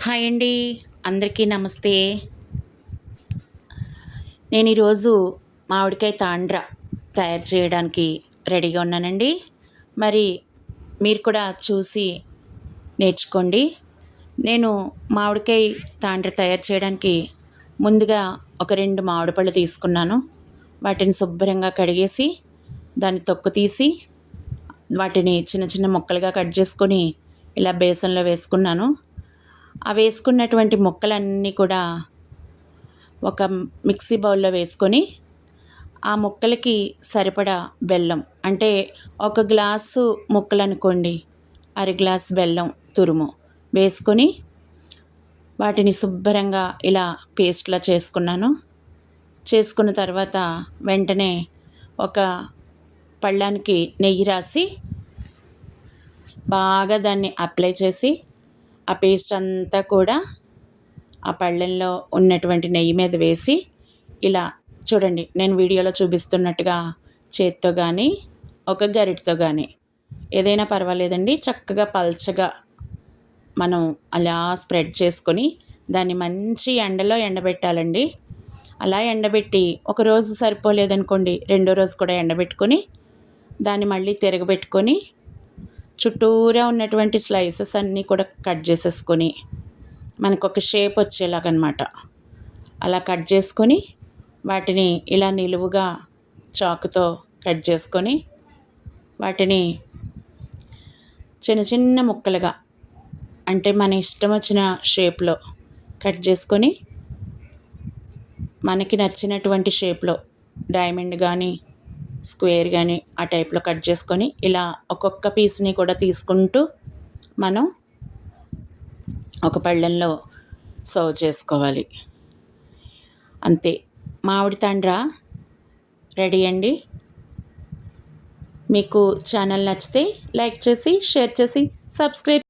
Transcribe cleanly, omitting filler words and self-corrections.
Hi అండి, అందరికీ నమస్తే. నేను ఈరోజు మామిడికాయ తాండ్ర తయారు చేయడానికి రెడీగా ఉన్నానండి. మరి మీరు కూడా చూసి నేర్చుకోండి. నేను మామిడికాయ తాండ్ర తయారు చేయడానికి ముందుగా ఒక 2 మామిడి పళ్ళు తీసుకున్నాను. వాటిని శుభ్రంగా కడిగేసి దాన్ని తొక్క తీసి వాటిని చిన్న చిన్న ముక్కలుగా కట్ చేసుకొని ఇలా బేసన్లో వేసుకున్నాను. ఆ వేసుకున్నటువంటి ముక్కలన్నీ కూడా ఒక మిక్సీ బౌల్లో వేసుకొని ఆ ముక్కలకి సరిపడా బెల్లం, అంటే ఒక గ్లాసు ముక్కలు అనుకోండి, అర గ్లాసు బెల్లం తురుము వేసుకొని వాటిని శుభ్రంగా ఇలా పేస్ట్లా చేసుకున్నాను. చేసుకున్న తర్వాత వెంటనే ఒక పళ్ళానికి నెయ్యి రాసి బాగా దాన్ని అప్లై చేసి ఆ పేస్ట్ అంతా కూడా ఆ పళ్ళెంలో ఉన్నటువంటి నెయ్యి మీద వేసి ఇలా చూడండి, నేను వీడియోలో చూపిస్తున్నట్టుగా చేత్తో కానీ ఒక గరిటతో కానీ ఏదైనా పర్వాలేదండి, చక్కగా పల్చగా మనం అలా స్ప్రెడ్ చేసుకొని దాన్ని మంచి ఎండలో ఎండబెట్టాలండి. అలా ఎండబెట్టి ఒకరోజు సరిపోలేదనుకోండి, రెండో రోజు కూడా ఎండబెట్టుకొని దాన్ని మళ్ళీ తిరగబెట్టుకొని చుట్టూరా ఉన్నటువంటి స్లైసెస్ అన్నీ కూడా కట్ చేసేసుకొని మనకు ఒక షేప్ వచ్చేలాగనమాట అలా కట్ చేసుకొని వాటిని ఇలా నిలువుగా చాకుతో కట్ చేసుకొని వాటిని చిన్న చిన్న ముక్కలుగా, అంటే మన ఇష్టం వచ్చిన షేప్లో కట్ చేసుకొని మనకి నచ్చినటువంటి షేప్లో డైమండ్ కానీ స్క్వేర్ కానీ ఆ టైప్లో కట్ చేసుకొని ఇలా ఒక్కొక్క పీస్ని కూడా తీసుకుంటూ మనం ఒక పళ్ళెంలో సర్వ్ చేసుకోవాలి. అంతే, మామిడి తాండ్ర రెడీ అండి. మీకు ఛానల్ నచ్చితే లైక్ చేసి, షేర్ చేసి, సబ్స్క్రైబ్